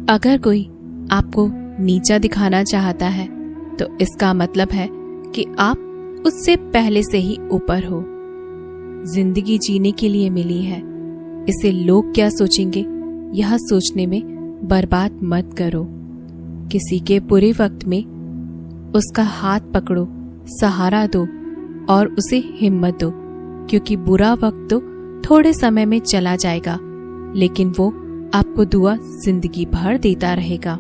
अगर कोई आपको नीचा दिखाना चाहता है तो इसका मतलब है कि आप उससे पहले से ही ऊपर हो। जिंदगी जीने के लिए मिली है, इसे लोग क्या सोचेंगे यह सोचने में बर्बाद मत करो। किसी के बुरे वक्त में उसका हाथ पकड़ो, सहारा दो और उसे हिम्मत दो, क्योंकि बुरा वक्त तो थोड़े समय में चला जाएगा, लेकिन वो आपको दुआ जिंदगी भर देता रहेगा।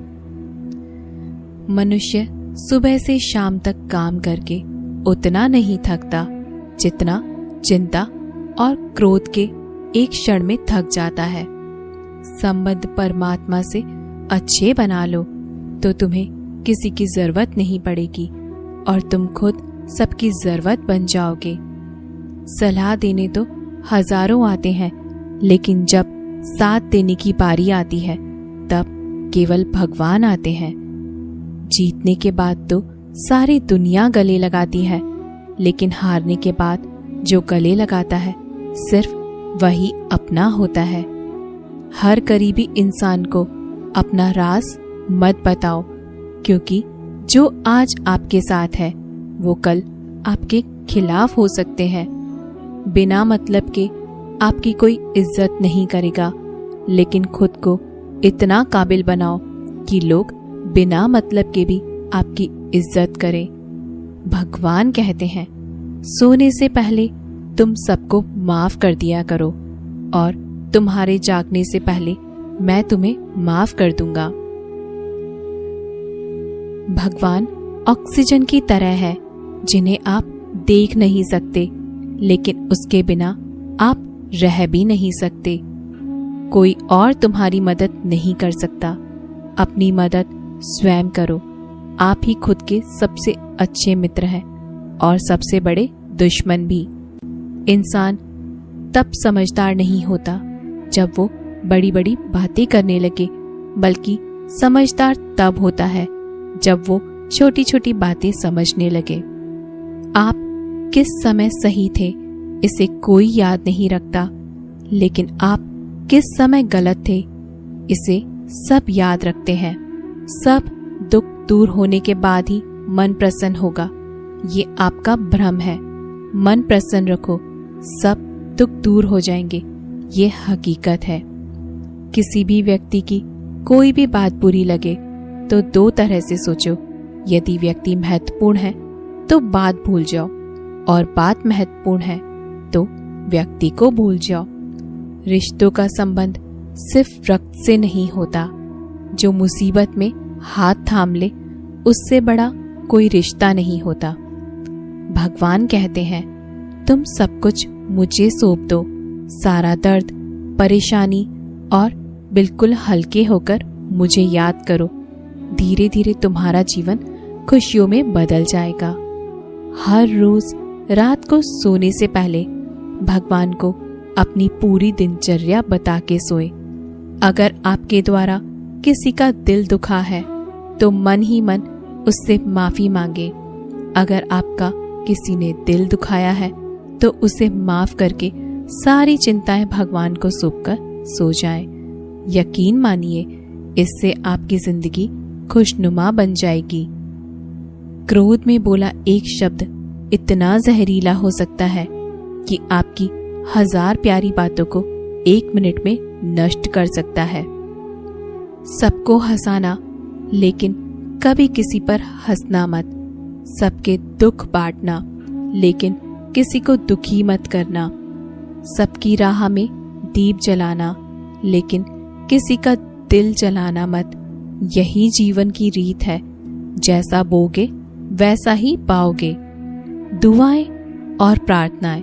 मनुष्य सुबह से शाम तक काम करके उतना नहीं थकता जितना चिंता और क्रोध के एक क्षण में थक जाता है। संबंध परमात्मा से अच्छे बना लो तो तुम्हें किसी की जरूरत नहीं पड़ेगी और तुम खुद सबकी जरूरत बन जाओगे। सलाह देने तो हजारों आते हैं, लेकिन जब साथ देने की बारी आती है तब केवल भगवान आते हैं। जीतने के बाद तो सारी दुनिया गले लगाती है, लेकिन हारने के बाद जो गले लगाता है सिर्फ वही अपना होता है। हर करीबी इंसान को अपना राज मत बताओ, क्योंकि जो आज आपके साथ है वो कल आपके खिलाफ हो सकते हैं। बिना मतलब के आपकी कोई इज्जत नहीं करेगा, लेकिन खुद को इतना काबिल बनाओ कि लोग बिना मतलब के भी आपकी इज्जत करें। भगवान कहते हैं, सोने से पहले तुम सबको माफ कर दिया करो और तुम्हारे जागने से पहले मैं तुम्हें माफ कर दूंगा। भगवान ऑक्सीजन की तरह है जिन्हें आप देख नहीं सकते, लेकिन उसके बिना आप रह भी नहीं सकते। कोई और तुम्हारी मदद नहीं कर सकता, अपनी मदद स्वयं करो। आप ही खुद के सबसे अच्छे मित्र हैं और सबसे बड़े दुश्मन भी। इंसान तब समझदार नहीं होता जब वो बड़ी बड़ी बातें करने लगे, बल्कि समझदार तब होता है जब वो छोटी छोटी बातें समझने लगे। आप किस समय सही थे इसे कोई याद नहीं रखता, लेकिन आप किस समय गलत थे इसे सब याद रखते हैं। सब दुख दूर होने के बाद ही मन प्रसन्न होगा, ये आपका भ्रम है। मन प्रसन्न रखो, सब दुख दूर हो जाएंगे, ये हकीकत है। किसी भी व्यक्ति की कोई भी बात बुरी लगे तो दो तरह से सोचो। यदि व्यक्ति महत्वपूर्ण है तो बात भूल जाओ, और बात महत्वपूर्ण है तो व्यक्ति को भूल जाओ। रिश्तों का संबंध सिर्फ रक्त से नहीं होता। जो मुसीबत में हाथ थाम ले उससे बड़ा कोई रिश्ता नहीं होता। भगवान कहते हैं, तुम सब कुछ मुझे सौंप दो, सारा दर्द, परेशानी और बिल्कुल हल्के होकर मुझे याद करो। धीरे धीरे तुम्हारा जीवन खुशियों में बदल जाएगा। हर रोज रात को सोने से पहले भगवान को अपनी पूरी दिनचर्या बता के सोए। अगर आपके द्वारा किसी का दिल दुखा है तो मन ही मन उससे माफी मांगे। अगर आपका किसी ने दिल दुखाया है तो उसे माफ करके सारी चिंताएं भगवान को सौंपकर सो जाएं। यकीन मानिए, इससे आपकी जिंदगी खुशनुमा बन जाएगी। क्रोध में बोला एक शब्द इतना जहरीला हो सकता है कि आपकी 1000 प्यारी बातों को 1 मिनट में नष्ट कर सकता है। सबको हंसाना, लेकिन कभी किसी पर हंसना मत। सबके दुख बांटना, लेकिन किसी को दुखी मत करना। सबकी राह में दीप जलाना, लेकिन किसी का दिल जलाना मत। यही जीवन की रीत है, जैसा बोगे वैसा ही पाओगे। दुआएं और प्रार्थनाएं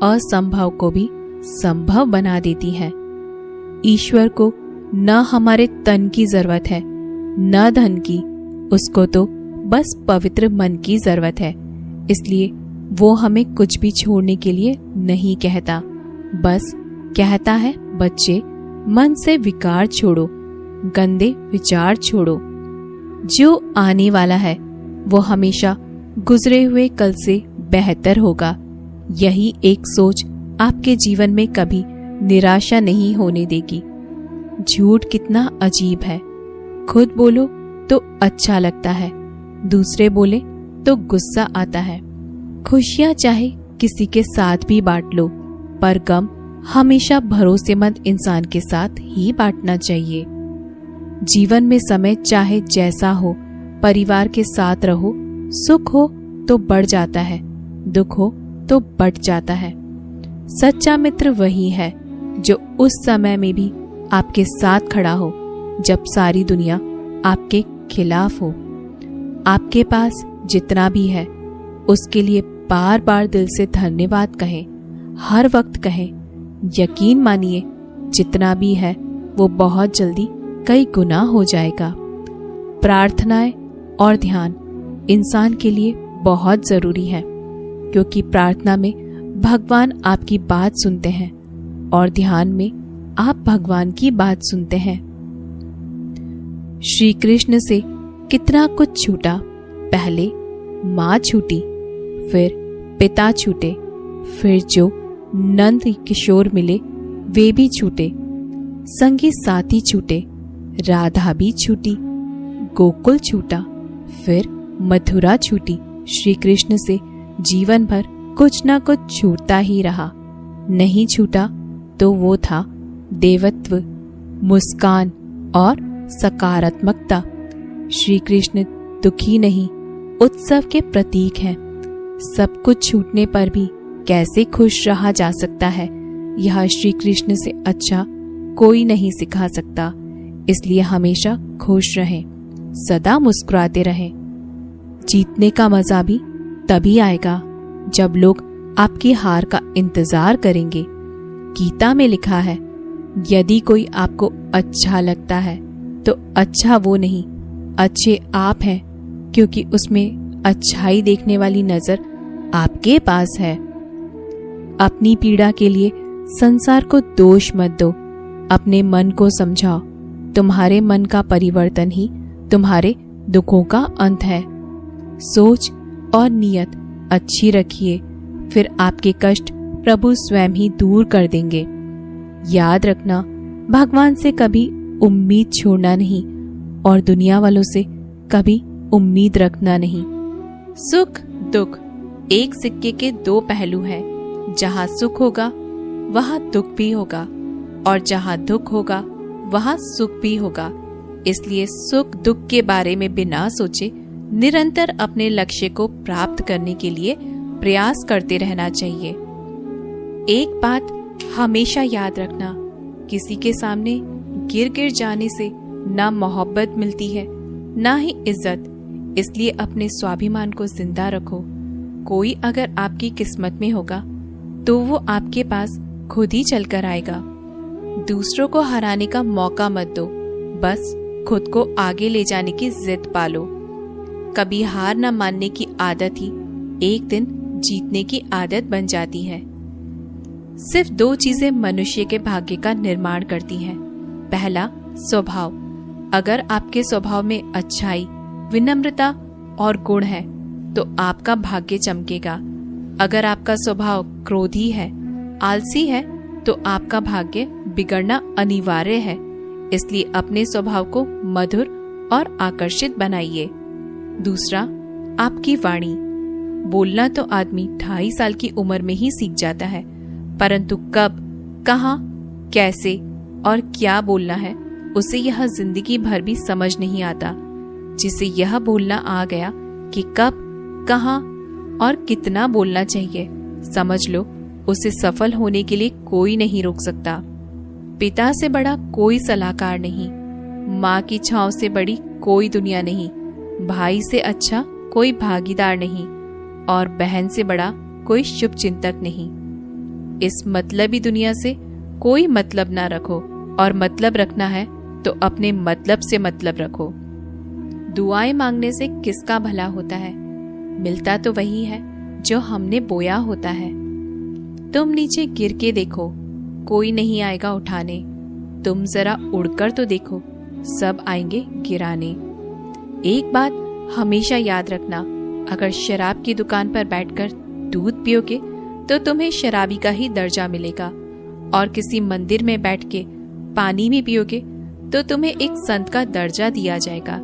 असंभव को भी संभव बना देती हैं। ईश्वर को न हमारे तन की जरूरत है न धन की, उसको तो बस पवित्र मन की जरूरत है। इसलिए वो हमें कुछ भी छोड़ने के लिए नहीं कहता, बस कहता है, बच्चे मन से विकार छोड़ो, गंदे विचार छोड़ो। जो आने वाला है वो हमेशा गुजरे हुए कल से बेहतर होगा। यही एक सोच आपके जीवन में कभी निराशा नहीं होने देगी। झूठ कितना अजीब है, खुद बोलो तो अच्छा लगता है, दूसरे बोले तो गुस्सा आता है। खुशियां चाहे किसी के साथ भी बांट लो, पर गम हमेशा भरोसेमंद इंसान के साथ ही बांटना चाहिए। जीवन में समय चाहे जैसा हो, परिवार के साथ रहो। सुख हो तो बढ़ जाता है, दुख हो तो बढ़ जाता है। सच्चा मित्र वही है जो उस समय में भी आपके साथ खड़ा हो जब सारी दुनिया आपके खिलाफ हो। आपके पास जितना भी है उसके लिए बार बार दिल से धन्यवाद कहें, हर वक्त कहें। यकीन मानिए जितना भी है वो बहुत जल्दी कई गुना हो जाएगा। प्रार्थनाएं और ध्यान इंसान के लिए बहुत जरूरी है, क्योंकि प्रार्थना में भगवान आपकी बात सुनते हैं और ध्यान में आप भगवान की बात सुनते हैं। श्री कृष्ण से कितना कुछ छूटा। पहले माँ छूटी, फिर पिता छूटे, फिर जो नंद किशोर मिले वे भी छूटे, संगी साथी छूटे, राधा भी छूटी, गोकुल छूटा, फिर मथुरा छूटी। श्री कृष्ण से जीवन भर कुछ ना कुछ छूटता ही रहा। नहीं छूटा तो वो था देवत्व, मुस्कान और सकारात्मकता। श्री कृष्ण दुखी नहीं, उत्सव के प्रतीक हैं। सब कुछ छूटने पर भी कैसे खुश रहा जा सकता है, यह श्री कृष्ण से अच्छा कोई नहीं सिखा सकता। इसलिए हमेशा खुश रहें, सदा मुस्कुराते रहें। जीतने का मजा भी तभी आएगा जब लोग आपकी हार का इंतजार करेंगे। गीता में लिखा है, यदि कोई आपको अच्छा लगता है तो अच्छा वो नहीं, अच्छे आप हैं, क्योंकि उसमें अच्छाई देखने वाली नजर आपके पास है। अपनी पीड़ा के लिए संसार को दोष मत दो, अपने मन को समझाओ। तुम्हारे मन का परिवर्तन ही तुम्हारे दुखों का अंत है। सोच और नियत अच्छी रखिए, फिर आपके कष्ट प्रभु स्वयं ही दूर कर देंगे। याद रखना, भगवान से कभी उम्मीद छोड़ना नहीं और दुनिया वालों से कभी उम्मीद रखना नहीं। सुख दुख एक सिक्के के दो पहलू हैं। जहाँ सुख होगा वहाँ दुख भी होगा, और जहाँ दुख होगा वहाँ सुख भी होगा। इसलिए सुख दुख के बारे में बिना सोचे निरंतर अपने लक्ष्य को प्राप्त करने के लिए प्रयास करते रहना चाहिए। एक बात हमेशा याद रखना, किसी के सामने गिर गिर जाने से ना मोहब्बत मिलती है ना ही इज्जत। इसलिए अपने स्वाभिमान को जिंदा रखो। कोई अगर आपकी किस्मत में होगा तो वो आपके पास खुद ही चलकर आएगा। दूसरों को हराने का मौका मत दो, बस खुद को आगे ले जाने की जिद पालो। कभी हार न मानने की आदत ही एक दिन जीतने की आदत बन जाती है। सिर्फ दो चीजें मनुष्य के भाग्य का निर्माण करती हैं। पहला, स्वभाव। अगर आपके स्वभाव में अच्छाई, विनम्रता और गुण है तो आपका भाग्य चमकेगा। अगर आपका स्वभाव क्रोधी है, आलसी है, तो आपका भाग्य बिगड़ना अनिवार्य है। इसलिए अपने स्वभाव को मधुर और आकर्षित बनाइए। दूसरा, आपकी वाणी। बोलना तो आदमी 2.5 साल की उम्र में ही सीख जाता है, परंतु कब, कहाँ, कैसे और क्या बोलना है उसे यह जिंदगी भर भी समझ नहीं आता। जिसे यह बोलना आ गया कि कब, कहाँ और कितना बोलना चाहिए, समझ लो उसे सफल होने के लिए कोई नहीं रोक सकता। पिता से बड़ा कोई सलाहकार नहीं, माँ की छांव से बड़ी कोई दुनिया नहीं, भाई से अच्छा कोई भागीदार नहीं और बहन से बड़ा कोई शुभ चिंतक नहीं। इस मतलबी दुनिया से कोई मतलब ना रखो, और मतलब रखना है तो अपने मतलब से मतलब रखो। दुआएं मांगने से किसका भला होता है? मिलता तो वही है जो हमने बोया होता है। तुम नीचे गिर के देखो, कोई नहीं आएगा उठाने। तुम जरा उड़कर तो देखो, सब आएंगे गिराने। एक बात हमेशा याद रखना, अगर शराब की दुकान पर बैठकर दूध पियोगे तो तुम्हें शराबी का ही दर्जा मिलेगा, और किसी मंदिर में बैठ के पानी भी पियोगे तो तुम्हें एक संत का दर्जा दिया जाएगा।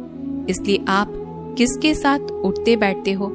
इसलिए आप किसके साथ उठते बैठते हो